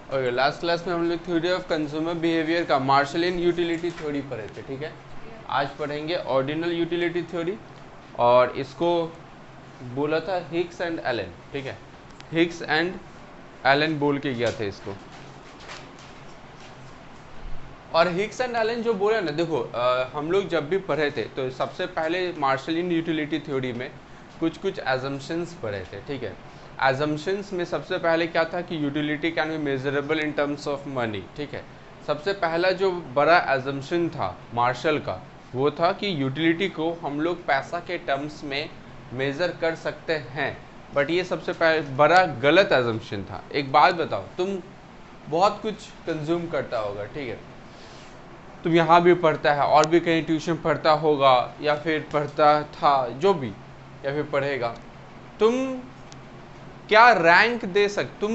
और last class में हम लोग थ्योरी ऑफ कंज्यूमर बिहेवियर का मार्शलियन यूटिलिटी थ्योरी पढ़े थे, ठीक है। आज पढ़ेंगे ऑर्डिनल यूटिलिटी थ्योरी, और इसको बोला था हिग्स एंड एलन, ठीक है। हिग्स एंड एलन बोल के गया था इसको। और हिग्स एंड एलन जो बोला ना, देखो हम लोग जब भी पढ़े थे तो सबसे पहले मार्शलियन यूटिलिटी थ्योरी में कुछ एजम्पशंस पढ़े थे, ठीक है। एजम्पशंस में सबसे पहले क्या था कि utility can be measurable in terms of money, ठीक है। सबसे पहला जो बड़ा एजम्पशन था मार्शल का, वो था कि यूटिलिटी को हम लोग पैसा के टर्म्स में मेज़र कर सकते हैं। बट ये सबसे पहले बड़ा गलत एजम्पशन था। एक बात बताओ, तुम बहुत कुछ कंज्यूम करता होगा, ठीक है। तुम यहाँ भी पढ़ता है और भी कहीं ट्यूशन पढ़ता होगा, या फिर पढ़ता था जो भी, या फिर पढ़ेगा। तुम क्या रैंक दे तुम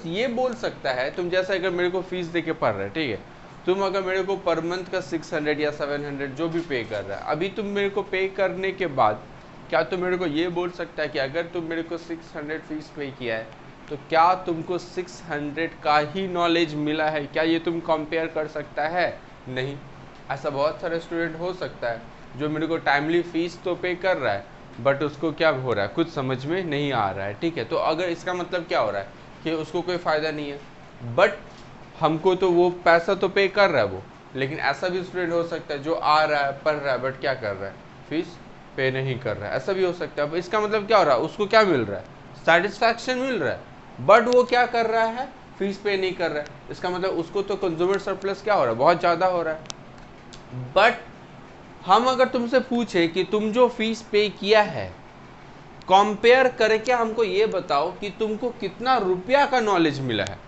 ये बोल सकता है, तुम जैसे अगर मेरे को फीस दे के पढ़ रहे, ठीक है। तुम अगर मेरे को पर मंथ का 600 या 700 जो भी पे कर रहा है, अभी तुम मेरे को पे करने के बाद क्या तुम मेरे को ये बोल सकता है कि अगर तुम मेरे को 600 फीस पे किया है तो क्या तुमको 600 का ही नॉलेज मिला है? क्या ये तुम कंपेयर कर सकता है? नहीं। ऐसा बहुत सारे स्टूडेंट हो सकता है जो मेरे को टाइमली फीस तो पे कर रहा है, बट उसको क्या हो रहा है, कुछ समझ में नहीं आ रहा है, ठीक है। तो अगर इसका मतलब क्या हो रहा है कि उसको कोई फ़ायदा नहीं है, बट हमको तो वो पैसा तो पे कर रहा है वो। लेकिन ऐसा भी स्टूडेंट हो सकता है जो आ रहा है, पढ़ रहा है, बट क्या कर रहा है, फीस पे नहीं कर रहा है। ऐसा भी हो सकता है। इसका मतलब क्या हो रहा है, उसको क्या मिल रहा है, सेटिस्फैक्शन मिल रहा है, बट वो क्या कर रहा है, फीस पे नहीं कर रहा है। इसका मतलब उसको तो कंज्यूमर सरप्लस क्या हो रहा है, बहुत ज़्यादा हो रहा है। बट हम अगर तुमसे पूछे कि तुम जो फीस पे किया है, कंपेयर करके हमको ये बताओ कि तुमको कितना रुपया का नॉलेज मिला है,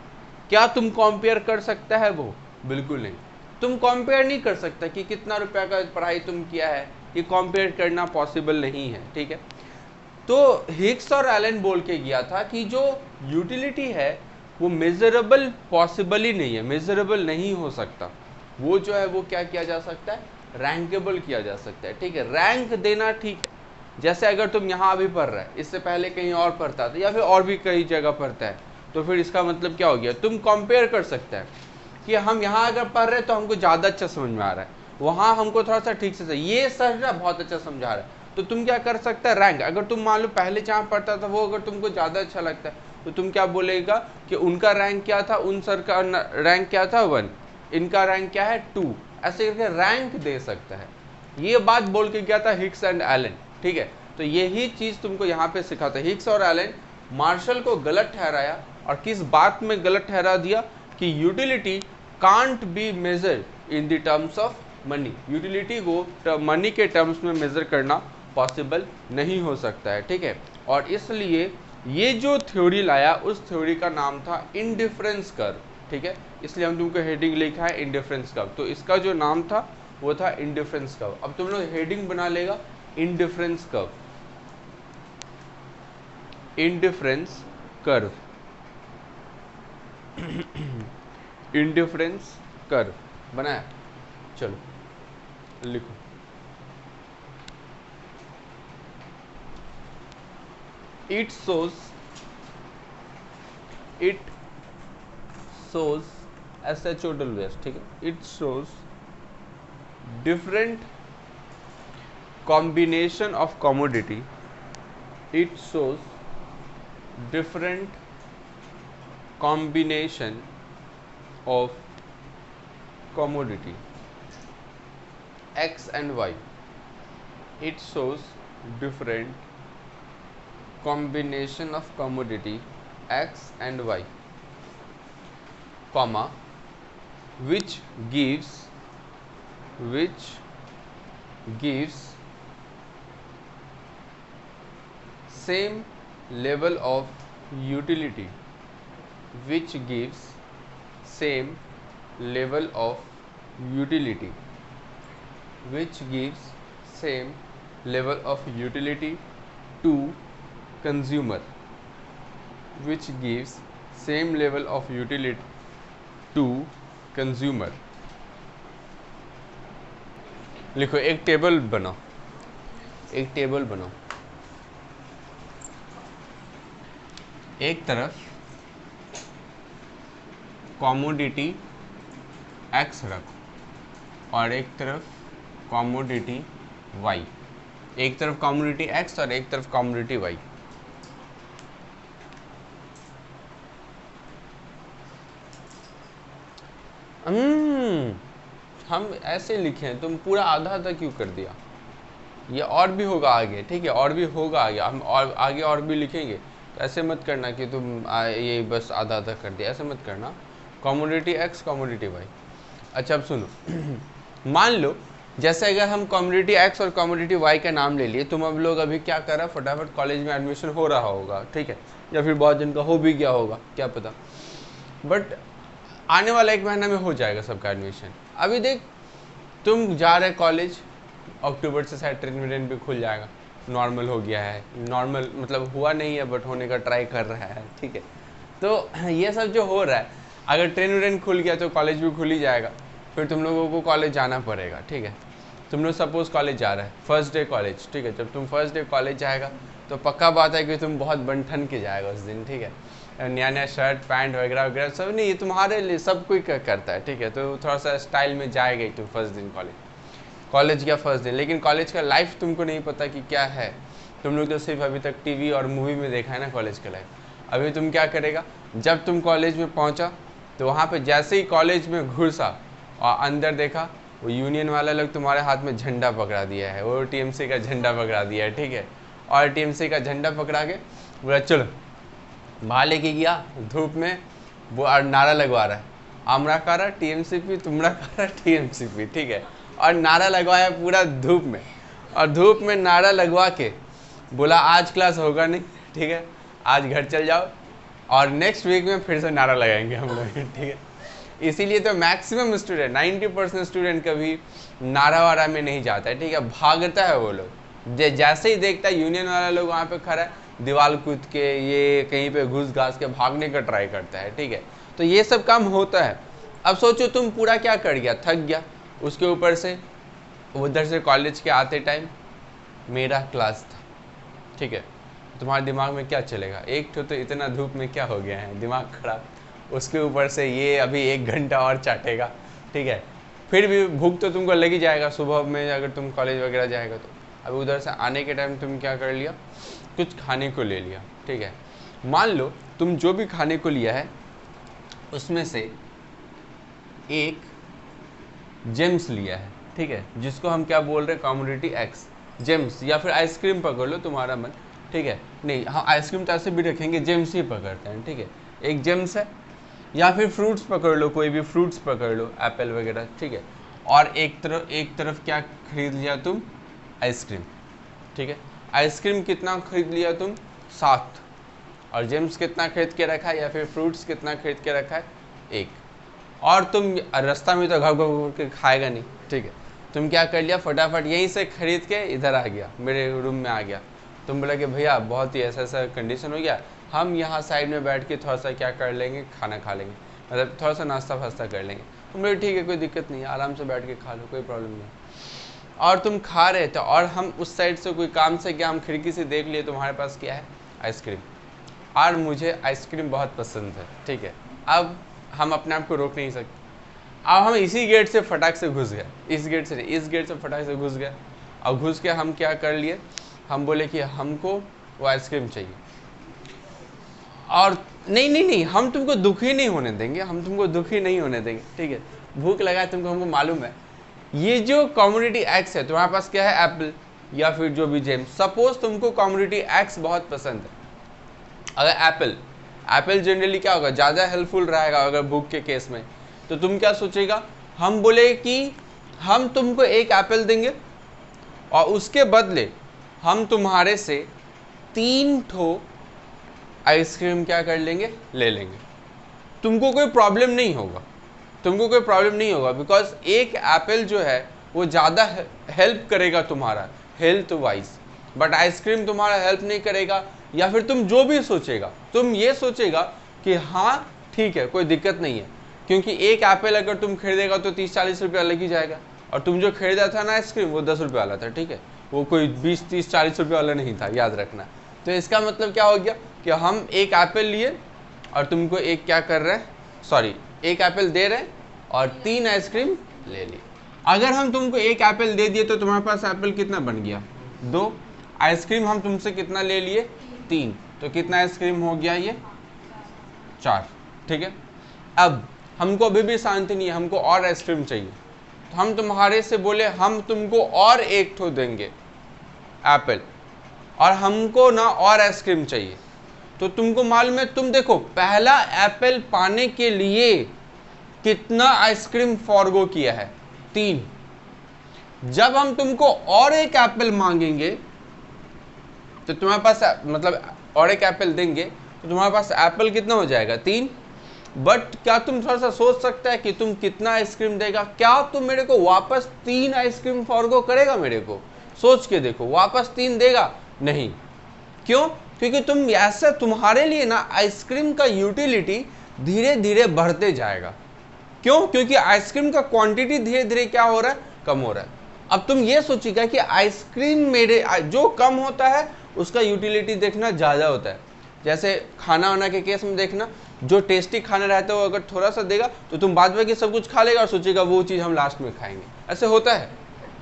क्या तुम कंपेयर कर सकता है? वो बिल्कुल नहीं। तुम कंपेयर नहीं कर सकता कि कितना रुपया का पढ़ाई तुम किया है, ये कंपेयर करना पॉसिबल नहीं है, ठीक है। तो हिग्स और एलन बोल के गया था कि जो यूटिलिटी है वो मेजरेबल पॉसिबल ही नहीं है, मेजरेबल नहीं हो सकता। वो जो है वो क्या किया जा सकता है, रैंकेबल किया जा सकता है, ठीक है। रैंक देना, ठीक है। जैसे अगर तुम यहाँ अभी पढ़ रहे है, इससे पहले कहीं और पढ़ता था, या फिर और भी कई जगह पढ़ता है, तो फिर इसका मतलब क्या हो गया, तुम कंपेयर कर सकते हैं कि हम यहाँ अगर पढ़ रहे हैं तो हमको ज़्यादा अच्छा समझ में आ रहा है, वहाँ हमको थोड़ा सा ठीक से ये सर ना बहुत अच्छा समझा रहा है। तो तुम क्या कर सकता है, रैंक। अगर तुम मान लो पहले जहाँ पढ़ता था वो अगर तुमको ज़्यादा अच्छा लगता है, तो तुम क्या बोलेगा कि उनका रैंक क्या था, उन सर का रैंक क्या था 1, इनका रैंक क्या है 2, ऐसे करके रैंक दे सकता है। ये बात बोल के गया था हिग्स एंड एलन, ठीक है। तो यही चीज़ तुमको यहाँ पे सिखाता है। हिग्स और एलन मार्शल को गलत ठहराया, और किस बात में गलत ठहरा दिया कि utility can't be measured in the terms of money. Utility को मनी के टर्म्स में मेजर करना पॉसिबल नहीं हो सकता है, ठीक है। और इसलिए ये जो थ्योरी लाया, उस थ्योरी का नाम था इंडिफरेंस कर्व, ठीक है। इसलिए हम तुमको हेडिंग लिखा है इंडिफरेंस कर्व। तो इसका जो नाम था वो था इंडिफरेंस कर्व। अब तुम लोग हेडिंग बना लेगा indifference curve, indifference curve, indifference curve बनाया। चलो लिखो। इट shows SHOWS, ठीक है। It shows different combination of commodity. It shows different combination of commodity X and Y. It shows different combination of commodity X and Y, comma, which gives same level of utility, which gives same level of utility, which gives same level of utility to consumer, which gives same level of utility to consumer. लिखो, एक table बनाओ, एक table बनाओ। एक तरफ commodity x रखो और एक तरफ कॉमोडिटी वाई, एक तरफ कॉमोडिटी एक्स और एक तरफ कॉमोडिटी वाई। हम ऐसे लिखे हैं, तुम पूरा आधा आधा क्यों कर दिया? ये और भी होगा आगे, ठीक है, और भी होगा आगे, हम और आगे और भी लिखेंगे। तो ऐसे मत करना कि तुम ये बस आधा आधा कर दिया, ऐसे मत करना। Commodity X commodity Y. अच्छा अब सुनो, मान लो जैसे अगर हम कॉमोडिटी एक्स और कॉमोडिटी वाई का नाम ले लिए, तुम अब लोग अभी क्या कर रहा, फटाफट कॉलेज में एडमिशन हो रहा होगा, ठीक है, या फिर बहुत जन का हो भी गया होगा, क्या पता, बट आने वाला 1 महीना में हो जाएगा सबका एडमिशन। अभी देख तुम जा रहे कॉलेज, अक्टूबर से शायद ट्रेन व्रेन भी खुल जाएगा, नॉर्मल हो गया है, नॉर्मल मतलब हुआ नहीं है बट होने का ट्राई कर रहा है, ठीक है। तो ये सब जो हो रहा है, अगर ट्रेन व्रेन खुल गया तो कॉलेज भी खुल ही जाएगा, फिर तुम लोगों को कॉलेज जाना पड़ेगा, ठीक है। तुम लोग सपोज कॉलेज जा रहे हैं, फर्स्ट डे कॉलेज, ठीक है, जब तुम फर्स्ट डे कॉलेज जाएगा तो पक्का बात है कि तुम बहुत बन-ठन के जाएगा उस दिन, ठीक है, नया नया शर्ट पैंट वगैरह वगैरह सब, नहीं ये तुम्हारे लिए सब कोई करता है, ठीक है, तो थोड़ा सा स्टाइल में जाएगा ही तुम फर्स्ट दिन कॉलेज का फर्स्ट दिन। लेकिन कॉलेज का लाइफ तुमको नहीं पता कि क्या है, तुम लोग तो सिर्फ अभी तक टीवी और मूवी में देखा है ना कॉलेज का लाइफ। अभी तुम क्या करेगा, जब तुम कॉलेज में पहुंचा तो वहाँ पे जैसे ही कॉलेज में घुसा और अंदर देखा, वो यूनियन वाला लोग तुम्हारे हाथ में झंडा पकड़ा दिया है, वो टीएमसी का झंडा पकड़ा दिया है, ठीक है, और टीएमसी का झंडा पकड़ा के बोला चलो बाहर लेके गया धूप में, वो और नारा लगवा रहा है, आमरा कारा टीएमसीपी, तुमरा कारा टीएमसीपी, ठीक है, और नारा लगवाया पूरा धूप में, और धूप में नारा लगवा के बोला आज क्लास होगा नहीं, ठीक है, आज घर चल जाओ, और नेक्स्ट वीक में फिर से नारा लगाएंगे हम लोग, ठीक है। इसीलिए तो मैक्सिमम स्टूडेंट 90% स्टूडेंट कभी नारा वारा में नहीं जाता है, ठीक है, भागता है वो लोग, जैसे ही देखता है यूनियन वाला लोग वहाँ पे खड़ा है, दीवार कूद के ये कहीं पे घुस घास के भागने का ट्राई करता है, ठीक है, तो ये सब काम होता है। अब सोचो तुम पूरा क्या कर गया, थक गया, उसके ऊपर से उधर से कॉलेज के आते टाइम मेरा क्लास था, ठीक है, तुम्हारे दिमाग में क्या चलेगा, एक तो इतना धूप में क्या हो गया है, दिमाग खराब, उसके ऊपर से ये अभी 1 घंटा और चाटेगा, ठीक है, फिर भी भूख तो तुमको लग ही जाएगा सुबह में अगर तुम कॉलेज वगैरह जाएगा तो। अभी उधर से आने के टाइम तुम क्या कर लिया, कुछ खाने को ले लिया, ठीक है, मान लो तुम जो भी खाने को लिया है उसमें से एक जेम्स लिया है, ठीक है, जिसको हम क्या बोल रहे हैं कॉमोडिटी एक्स, जेम्स, या फिर आइसक्रीम पकड़ लो तुम्हारा मन, ठीक है, नहीं हाँ आइसक्रीम तो ऐसे भी रखेंगे, जेम्स ही पकड़ते हैं, ठीक है, एक जेम्स है, या फिर फ्रूट्स पकड़ लो, कोई भी फ्रूट्स पकड़ लो, एप्पल वगैरह, ठीक है, और एक तरफ क्या खरीद लिया तुम, आइसक्रीम, ठीक है, आइसक्रीम कितना खरीद लिया तुम, 7, और जेम्स कितना खरीद के रखा है, या फिर फ्रूट्स कितना खरीद के रखा है, 1, और तुम रास्ता में तो घाव घाव के खाएगा नहीं, ठीक है, तुम क्या कर लिया, फटाफट यहीं से खरीद के इधर आ गया, मेरे रूम में आ गया, तुम बोला कि भैया बहुत ही ऐसा ऐसा कंडीशन हो गया, हम यहाँ साइड में बैठ के थोड़ा सा क्या कर लेंगे, खाना खा लेंगे, मतलब थोड़ा सा नाश्ता फास्ता कर लेंगे। तुम बोले ठीक है कोई दिक्कत नहीं, आराम से बैठ के खा लो, कोई प्रॉब्लम नहीं। और तुम खा रहे थे और हम उस साइड से कोई काम से क्या, हम खिड़की से देख लिए तुम्हारे पास क्या है, आइसक्रीम, और मुझे आइसक्रीम बहुत पसंद है, ठीक है, अब हम अपने आप को रोक नहीं सकते, अब हम इसी गेट से फटाक से घुस गए, इस गेट से फटाक से घुस गए, और घुस के हम क्या कर लिए, हम बोले कि हमको वो आइसक्रीम चाहिए, और नहीं हम तुमको दुखी नहीं होने देंगे, हम तुमको दुखी नहीं होने देंगे, ठीक है, भूख लगा है तुमको, हमको मालूम है, ये जो कॉमोडिटी एक्स है तुम्हारे पास क्या है, एप्पल या फिर जो भी जेम्स, सपोज तुमको कॉमोडिटी एक्स बहुत पसंद है, अगर एप्पल जनरली क्या होगा, ज़्यादा हेल्पफुल रहेगा अगर भूख के केस में, तो तुम क्या सोचेगा, हम बोले कि हम तुमको एक एप्पल देंगे और उसके बदले हम तुम्हारे से 3 ठो आइसक्रीम क्या कर लेंगे, ले लेंगे, तुमको कोई प्रॉब्लम नहीं होगा, बिकॉज एक एप्पल जो है वो ज़्यादा हेल्प करेगा तुम्हारा हेल्थ वाइज, बट आइसक्रीम तुम्हारा हेल्प नहीं करेगा, या फिर तुम जो भी सोचेगा, तुम ये सोचेगा कि हाँ ठीक है कोई दिक्कत नहीं है, क्योंकि एक एप्पल अगर तुम खरीदेगा तो 30-40 रुपया लग ही जाएगा, और तुम जो खरीदा था ना आइसक्रीम वो 10 रुपये वाला था, ठीक है, वो कोई 20-30-40 रुपये वाला नहीं था, याद रखना। तो इसका मतलब क्या हो गया कि हम एक एप्पल लिए और तुमको एक क्या कर रहे हैं, सॉरी एक एप्पल दे रहे हैं और 3 आइसक्रीम ले ली। अगर हम तुमको एक एप्पल दे दिए तो तुम्हारे पास एप्पल कितना बन गया? 2। आइसक्रीम हम तुमसे कितना ले लिए? 3। तो कितना आइसक्रीम हो गया ये? 4। ठीक है, अब हमको अभी भी शांति नहीं है, हमको और आइसक्रीम चाहिए। तो हम तुम्हारे से बोले हम तुमको और एक ठो देंगे एप्पल, और हमको ना और आइसक्रीम चाहिए। तो तुमको मालूम है, तुम देखो पहला एप्पल पाने के लिए कितना आइसक्रीम फॉरगो किया है? 3। जब हम तुमको और एक एप्पल मांगेंगे तो तुम्हारे पास मतलब और एक एप्पल देंगे तो तुम्हारे पास एप्पल कितना हो जाएगा? 3। बट क्या तुम थोड़ा सा सोच सकता है कि तुम कितना आइसक्रीम देगा? क्या तुम मेरे को वापस 3 आइसक्रीम फॉरगो करेगा? मेरे को सोच के देखो, वापस 3 देगा? नहीं। क्यों? क्योंकि तुम ऐसा, तुम्हारे लिए ना आइसक्रीम का यूटिलिटी धीरे धीरे बढ़ते जाएगा। क्यों? क्योंकि आइसक्रीम का क्वांटिटी धीरे धीरे क्या हो रहा है? कम हो रहा है। अब तुम ये सोचिएगा कि आइसक्रीम मेरे जो कम होता है उसका यूटिलिटी देखना ज़्यादा होता है। जैसे खाना वाना के केस में देखना, जो टेस्टी खाना रहता है वो अगर थोड़ा सा देगा तो तुम बाद में सब कुछ खा लेगा और सोचेगा वो चीज़ हम लास्ट में खाएंगे। ऐसे होता है,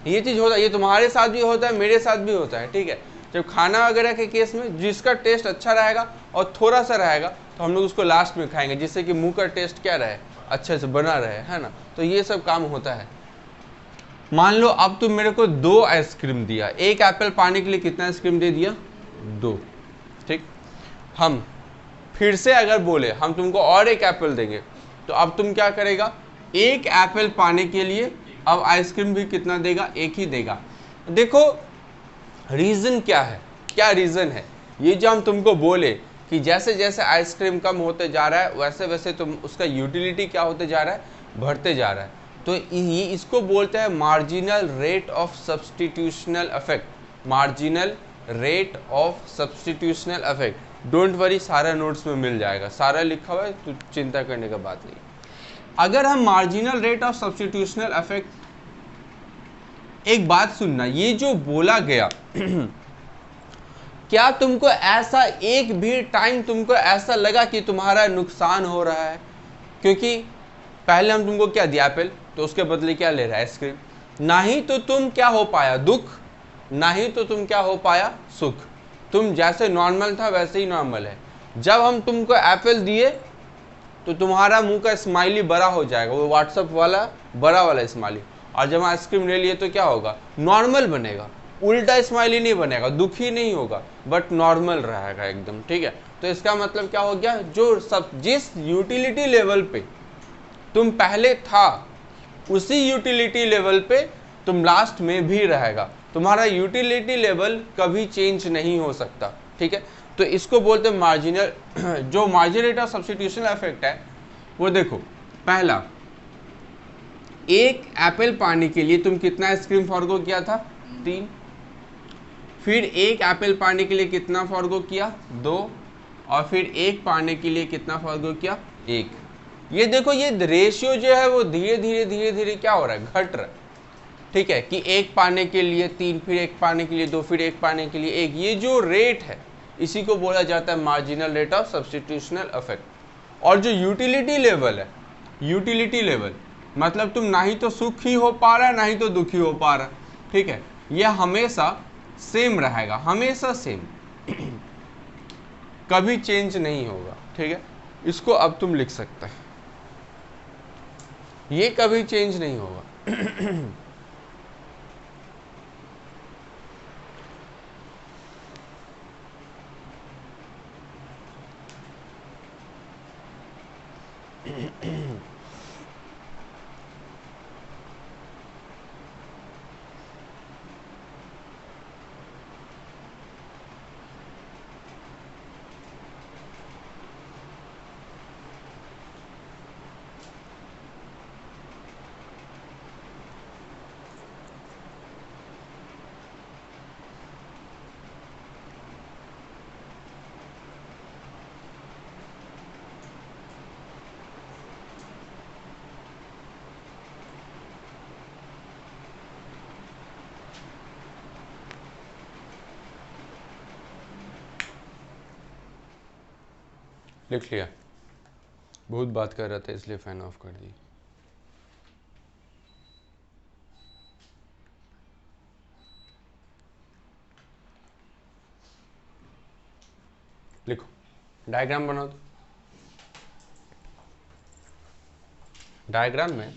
ये चीज़ होता है, ये तुम्हारे साथ भी होता है, मेरे साथ भी होता है। ठीक है, जब खाना वगैरह के केस में जिसका टेस्ट अच्छा रहेगा और थोड़ा सा रहेगा तो हम लोग उसको लास्ट में खाएंगे, जिससे कि मुंह का टेस्ट क्या रहे, अच्छे से बना रहे, है ना। तो ये सब काम होता है। मान लो अब तुम मेरे को 2 आइसक्रीम दिया, एक एप्पल पाने के लिए कितना आइसक्रीम दे दिया? 2। ठीक, हम फिर से अगर बोले हम तुमको और एक एप्पल देंगे तो अब तुम क्या करेगा? एक एप्पल पाने के लिए अब आइसक्रीम भी कितना देगा? एक ही देगा। देखो रीजन क्या है, क्या रीजन है? ये जो हम तुमको बोले कि जैसे जैसे आइसक्रीम कम होते जा रहा है वैसे वैसे तुम उसका यूटिलिटी क्या होते जा रहा है? बढ़ते जा रहा है। तो ये इसको बोलते हैं marginal rate of substitutional effect. Marginal rate of substitutional effect. Don't worry, सारा नोट्स में मिल जाएगा, सारा लिखा हुआ है, तो चिंता करने का बात नहीं। अगर हम marginal rate of substitutional effect, एक बात सुनना, ये जो बोला गया क्या तुमको ऐसा एक भी टाइम तुमको ऐसा लगा कि तुम्हारा नुकसान हो रहा है? क्योंकि पहले हम तुमको क्या दिया? एप्पल, तो उसके बदले क्या ले रहा है? आइसक्रीम। ना ही तो तुम क्या हो पाया? दुख। ना ही तो तुम क्या हो पाया? सुख। तुम जैसे नॉर्मल था वैसे ही नॉर्मल है। जब हम तुमको एप्पल दिए तो तुम्हारा मुंह का स्माइली बड़ा हो जाएगा, वो व्हाट्सएप वाला बड़ा वाला स्माइली। और जब आइसक्रीम ले लिए तो क्या होगा? नॉर्मल बनेगा, उल्टा स्माइली नहीं बनेगा, दुखी नहीं होगा, बट नॉर्मल रहेगा एकदम। ठीक है, तो इसका मतलब क्या हो गया? जो सब जिस यूटिलिटी लेवल पे तुम पहले था उसी यूटिलिटी लेवल पे तुम लास्ट में भी रहेगा। तुम्हारा यूटिलिटी लेवल कभी चेंज नहीं हो सकता। ठीक है, तो इसको बोलते हैं मार्जिनल जो marginal rate of substitutional effect है वो देखो, पहला एक एप्पल पाने के लिए तुम कितना आइसक्रीम फॉरगो किया था? 3। फिर एक एप्पल पाने के लिए कितना फॉरगो किया? 2। और फिर एक पाने के लिए कितना फॉरगो किया? 1। ये देखो, ये रेशियो जो है वो धीरे धीरे धीरे धीरे क्या हो रहा है? घट रहा है। ठीक है, कि एक पाने के लिए 3, फिर एक पाने के लिए 2, फिर एक पाने के लिए 1। ये जो रेट है इसी को बोला जाता है marginal rate of substitutional effect. और जो यूटिलिटी लेवल है, यूटिलिटी लेवल मतलब तुम ना ही तो सुखी हो पा रहा है ना ही तो दुखी हो पा रहा। ठीक है, यह हमेशा सेम रहेगा, हमेशा सेम कभी चेंज नहीं होगा। ठीक है, इसको अब तुम लिख सकते हैं, ये कभी चेंज नहीं होगा लिख लिया। बहुत बात कर रहा था इसलिए फैन ऑफ कर दी। लिखो, डायग्राम बनाओ। तो डायग्राम में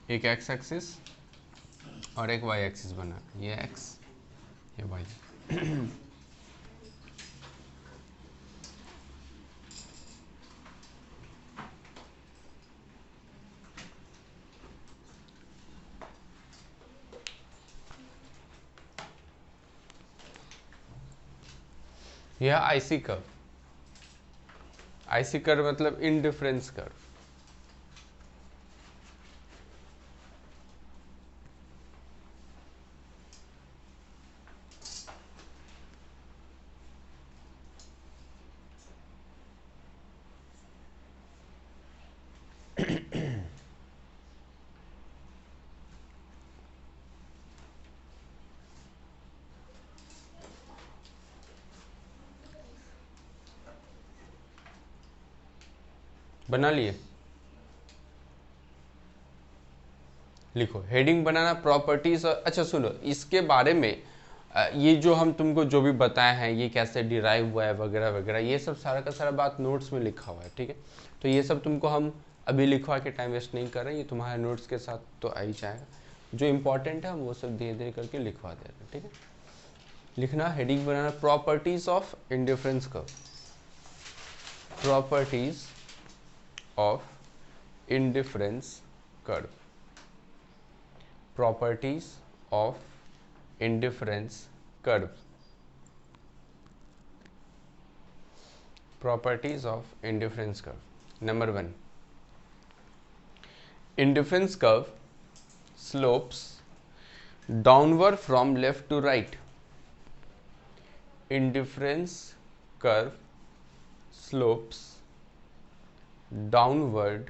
एक एक्स एक्सिस और एक वाई एक्सिस बना, ये एक्स ये वाई। यह आईसी कर्व, आईसी कर्व मतलब इनडिफरेंस कर्व। बना लिए, लिखो हेडिंग बनाना, प्रॉपर्टीज। और अच्छा सुनो, इसके बारे में ये जो हम तुमको जो भी बताए हैं, ये कैसे डिराइव हुआ है वगैरह वगैरह, ये सब सारा का सारा बात नोट्स में लिखा हुआ है, ठीक है। तो ये सब तुमको हम अभी लिखवा के टाइम वेस्ट नहीं कर रहे हैं, ये तुम्हारे नोट्स के साथ तो आ ही जाएगा। जो इंपॉर्टेंट है हम वो सब धीरे धीरे करके लिखवा दे रहे हैं, ठीक है। लिखना, heading banana, properties of indifference curve, properties of indifference curve, properties of indifference curve, properties of indifference curve. Number 1, indifference curve slopes downward from left to right. Indifference curve slopes downward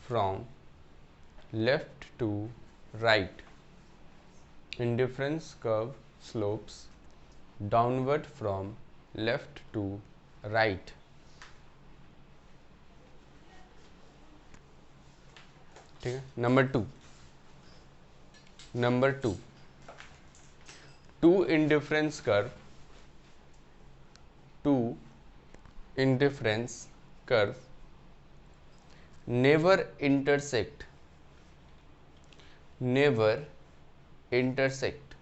from left to right. Indifference curve slopes downward from left to right. ठीक है। Number 2, two indifference curve never intersect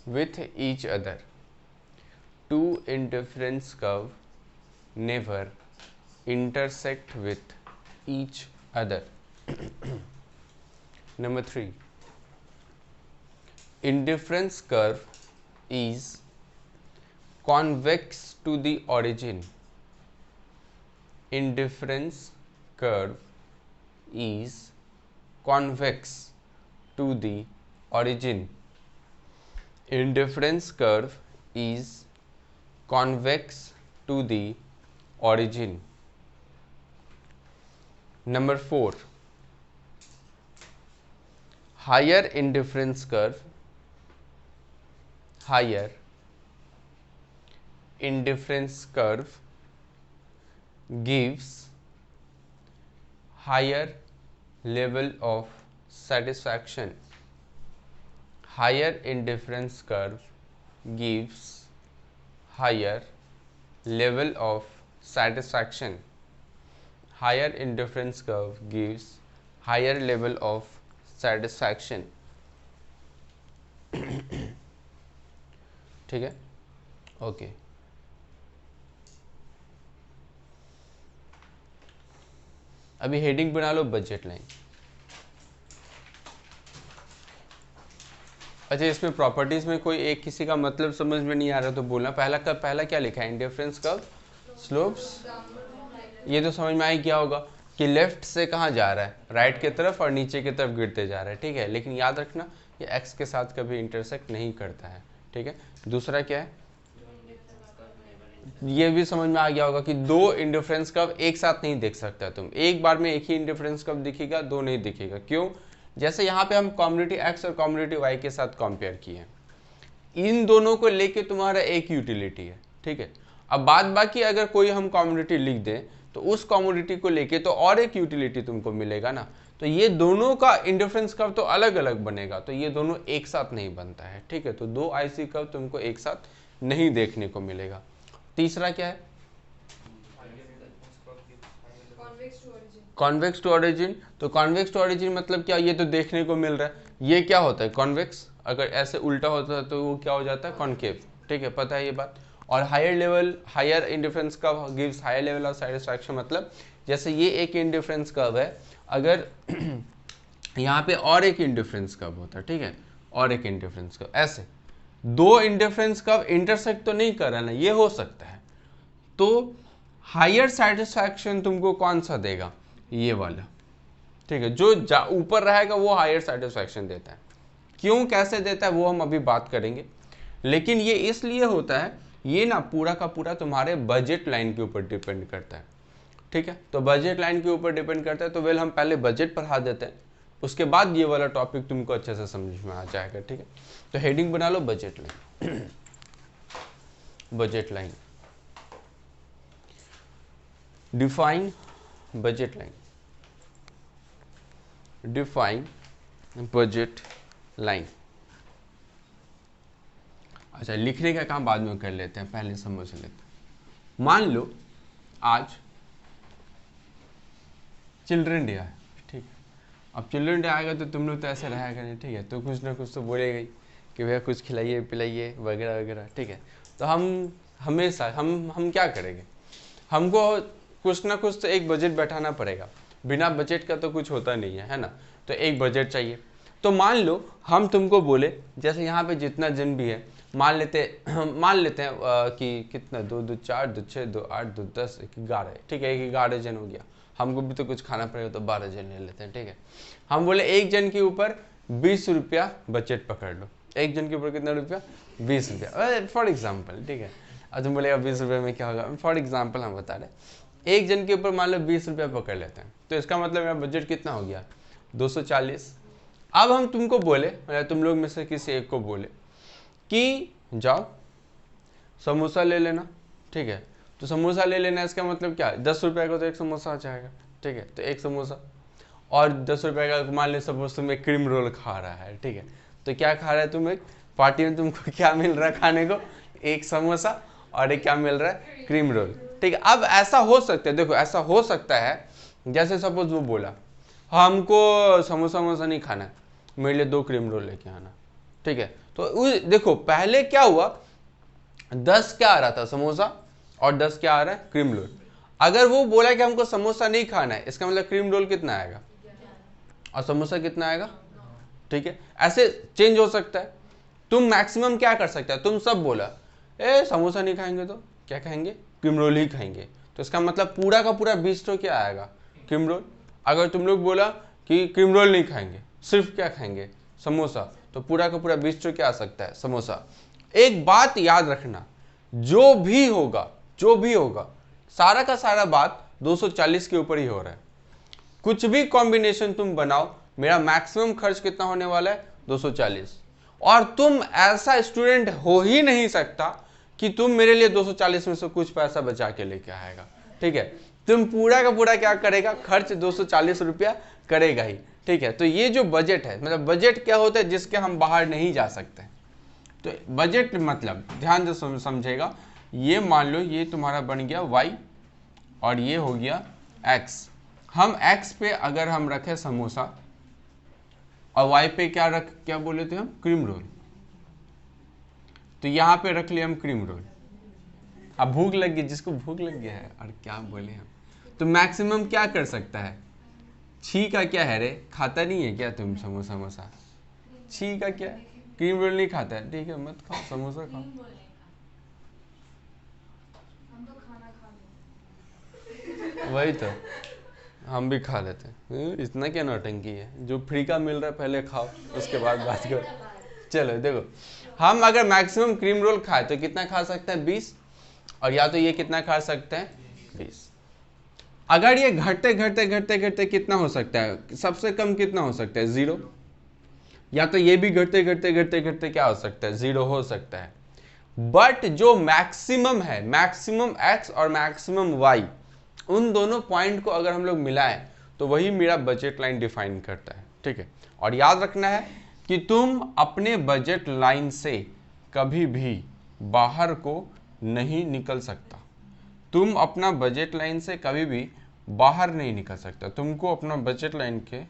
with each other. Two indifference curve never intersect with each other. Number 3, indifference curve is convex to the origin. Indifference curve is convex to the origin. Indifference curve is convex to the origin. Number 4, higher indifference curve gives higher level of satisfaction. Higher indifference curve gives higher level of satisfaction. Higher indifference curve gives higher level of satisfaction. ठीक है, okay. अभी heading बना लो, budget line. अच्छा, इसमें properties में कोई एक किसी का मतलब समझ में नहीं आ रहा तो बोलना। पहला क्या लिखा है, इंडिफरेंस कर्व स्लोप्स, ये तो समझ में आई क्या होगा कि लेफ्ट से कहाँ जा रहा है, राइट की तरफ, और नीचे की तरफ गिरते जा रहा है, ठीक है। लेकिन याद रखना ये एक्स के साथ कभी इंटरसेक्ट नहीं करता है, ठीक है। दूसरा क्या है, ये भी समझ में आ गया होगा कि दो इंडिफरेंस कर्व एक साथ नहीं देख सकता तुम, एक बार में एक ही इंडिफरेंस कर्व दिखेगा, दो नहीं दिखेगा। क्यों? जैसे यहाँ पे हम कम्युनिटी एक्स और कम्युनिटी वाई के साथ कंपेयर किए, इन दोनों को लेके तुम्हारा एक यूटिलिटी है, ठीक है। अब बाद बाकी अगर कोई हम कमोडिटी लिख दें तो उस कमोडिटी को लेके तो और एक यूटिलिटी तुमको मिलेगा ना, तो ये दोनों का इंडिफरेंस कर्व तो अलग अलग बनेगा, तो ये दोनों एक साथ नहीं बनता है, ठीक है। तो दो आईसी कर्व तुमको एक साथ नहीं देखने को मिलेगा। तीसरा क्या है, कॉन्वेक्स टू ओरिजिन। तो कॉन्वेक्स टू ओरिजिन मतलब क्या, ये तो देखने को मिल रहा है, ये क्या होता है कॉन्वेक्स, अगर ऐसे उल्टा होता है तो वो क्या हो जाता है कॉन्केव, ठीक है, पता है ये बात। और higher level, higher indifference curve gives higher level of satisfaction, मतलब जैसे ये एक इंडिफरेंस कर्व है, अगर यहाँ पे और एक इंडिफरेंस कर्व होता है, ठीक है, और एक इंडिफरेंस कर्व, ऐसे दो इंडिफरेंस कर्व इंटरसेक्ट तो नहीं कर रहा ना, ये हो सकता है, तो हायर सैटिस्फैक्शन तुमको कौन सा देगा, ये वाला, ठीक है, जो ऊपर रहेगा वो हायर सैटिस्फैक्शन देता है। क्यों कैसे देता है वो हम अभी बात करेंगे, लेकिन ये इसलिए होता है, ये ना पूरा का पूरा तुम्हारे बजट लाइन के ऊपर डिपेंड करता है, ठीक है। तो बजट लाइन के ऊपर डिपेंड करता है, तो वेल हम पहले बजट पढ़ा देते हैं, उसके बाद ये वाला टॉपिक तुमको अच्छे से समझ में आ जाएगा, ठीक है। तो हेडिंग बना लो budget line. Budget line, define budget line, define budget line. अच्छा, लिखने का काम बाद में कर लेते हैं, पहले समझ लेते हैं। मान लो आज चिल्ड्रन डे है, ठीक है, अब चिल्ड्रन डे आएगा तो तुम लोग तो ऐसे रहेगा नहीं, ठीक है, तो कुछ ना कुछ तो बोलेगा ही कि भैया कुछ खिलाइए पिलाइए वगैरह वगैरह, ठीक है। तो हम हमेशा हम क्या करेंगे, हमको कुछ ना कुछ तो एक बजट बैठाना पड़ेगा, बिना बजट का तो कुछ होता नहीं है ना, तो एक बजट चाहिए। तो मान लो हम तुमको बोले, जैसे यहाँ पे जितना जन भी है, मान लेते हैं कि कितना, 2 2 4 2 6 2 8 2 10 11, ठीक है, 11 जन हो गया, हमको भी तो कुछ खाना पड़ेगा, तो 12 जन ले लेते हैं, ठीक है। हम बोले एक जन के ऊपर 20 रुपया बजट पकड़ लो, एक जन के ऊपर कितना रुपया, 20 रुपया फॉर एग्जाम्पल, ठीक है। अब तुम बोलेगा 20 रुपये में क्या होगा, फॉर एग्जाम्पल हम बता रहे, एक जन के ऊपर मान लो 20 रुपया पकड़ लेते हैं, तो इसका मतलब मेरा बजट कितना हो गया, 240। अब हम तुमको बोले, तुम लोग में से किसी एक को बोले कि जाओ समोसा ले लेना, ठीक है, तो समोसा ले लेना, इसका मतलब क्या, 10 रुपये का तो एक समोसा आ जाएगा, ठीक है, तो एक समोसा, और 10 रुपये का मान ले सपोज तुम एक क्रीम रोल खा रहा है, ठीक है, तो क्या खा रहा है तुम, एक पार्टी में तुमको क्या मिल रहा है खाने को, एक समोसा और एक क्या मिल रहा है, क्रीम रोल, ठीक है। अब ऐसा हो सकता है, देखो ऐसा हो सकता है, जैसे सपोज वो बोला हमको समोसा वमोसा नहीं खाना है, मेरे लिए 2 क्रीम रोल लेके आना, ठीक है। तो देखो पहले क्या हुआ, 10 क्या आ रहा था समोसा और 10 क्या आ रहा है क्रीम रोल। अगर वो बोला कि हमको समोसा नहीं खाना है, इसका मतलब क्रीम रोल कितना आएगा और समोसा कितना आएगा, ठीक है, ऐसे चेंज हो सकता है। तुम मैक्सिमम क्या कर सकते हैं, तुम सब बोला समोसा नहीं खाएंगे तो क्या खाएंगे, क्रीम रोल ही खाएंगे, तो इसका मतलब पूरा का पूरा 20 तो क्या आएगा, क्रीम रोल। अगर तुम लोग बोला कि क्रीम रोल नहीं खाएंगे, सिर्फ क्या खाएंगे, समोसा, तो पूरा का पूरा 20 क्या आ सकता है, समोसा। एक बात याद रखना, जो भी होगा सारा का सारा बात 240 के ऊपर ही हो रहा है। कुछ भी कॉम्बिनेशन तुम बनाओ, मेरा मैक्सिमम खर्च कितना होने वाला है, 240। और तुम ऐसा स्टूडेंट हो ही नहीं सकता कि तुम मेरे लिए 240 में से कुछ पैसा बचा के लेके आएगा, ठीक है। तुम पूरा का पूरा क्या करेगा, खर्च 240 रुपया करेगा ही, ठीक है। तो ये जो बजट है, मतलब बजट क्या होता है, जिसके हम बाहर नहीं जा सकते। तो बजट मतलब ध्यान से समझेगा, ये मान लो ये तुम्हारा बन गया y और ये हो गया x। हम x पे अगर हम रखें समोसा और y पे क्या बोले थे हम, क्रीम रोल, तो यहाँ पे रख लिया हम क्रीम रोल। अब भूख लग गई, जिसको भूख लग गया है और क्या बोले हम, तो मैक्सिमम क्या कर सकता है, छी का क्या है रे, खाता नहीं है क्या तुम समोसा, छी का क्या है, क्रीम रोल नहीं खाता है, ठीक है मत खाओ, समोसा खाओ। वही तो हम भी खा लेते हैं, इतना क्या नौटंकी है, जो फ्री का मिल रहा है पहले खाओ, उसके बाद बात करो। चलो देखो, हम अगर मैक्सिमम क्रीम रोल खाए तो कितना खा सकते हैं, 20, और या तो ये कितना खा सकते हैं, 20। अगर ये घटते घटते घटते घटते कितना हो सकता है, सबसे कम कितना हो सकता है, 0, या तो ये भी घटते घटते घटते घटते क्या हो सकता है, 0 हो सकता है। बट जो मैक्सिमम है, मैक्सिमम x और मैक्सिमम y, उन दोनों पॉइंट को अगर हम लोग मिलाएं तो वही मेरा बजट लाइन डिफाइन करता है, ठीक है। और याद रखना है कि तुम अपने बजट लाइन से कभी भी बाहर को नहीं निकल सकता। तुम अपना बजट लाइन से कभी भी बाहर नहीं निकल सकता, तुमको अपना बजट लाइन के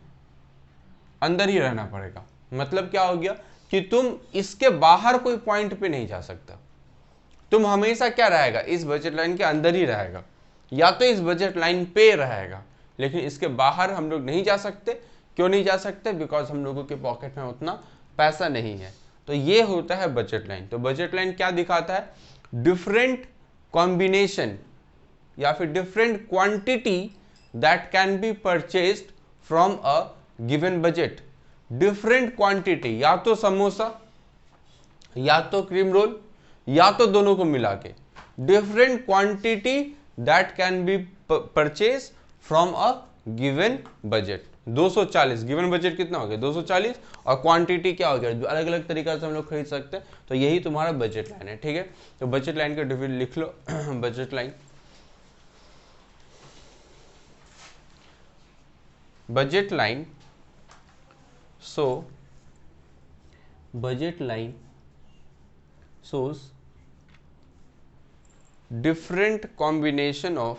अंदर ही रहना पड़ेगा। मतलब क्या हो गया कि तुम इसके बाहर कोई पॉइंट पे नहीं जा सकता। तुम हमेशा क्या रहेगा, इस बजट लाइन के अंदर ही रहेगा, या तो इस बजट लाइन पे रहेगा, लेकिन इसके बाहर हम लोग नहीं जा सकते। क्यों नहीं जा सकते? बिकॉज हम लोगों के पॉकेट में उतना पैसा नहीं है। तो ये होता है बजट लाइन। तो बजट लाइन क्या दिखाता है? डिफरेंट कॉम्बिनेशन या फिर different quantity that can be purchased from a given budget. Different quantity, या तो समोसा, या तो क्रीम रोल, या तो दोनों को मिला के, different quantity that can be purchase from a given budget. 240 given budget कितना हो गया? 240, और क्वांटिटी क्या हो गया? अलग अलग तरीका से हम लोग खरीद सकते हैं। तो यही तुम्हारा बजट लाइन है, ठीक है। तो बजट लाइन का डिफिनेशन लिख लो। Budget line, budget line, so budget line shows different combination of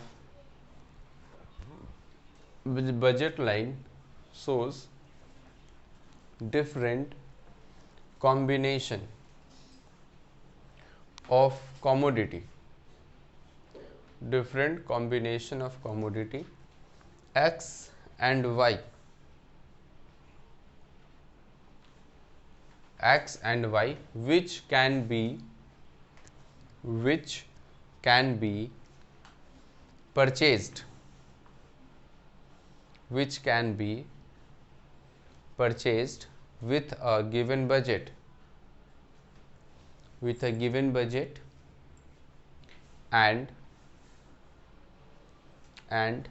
budget line shows different combination of commodity, different combination of commodity x and y, x and y which can be purchased, which can be purchased with a given budget, with a given budget and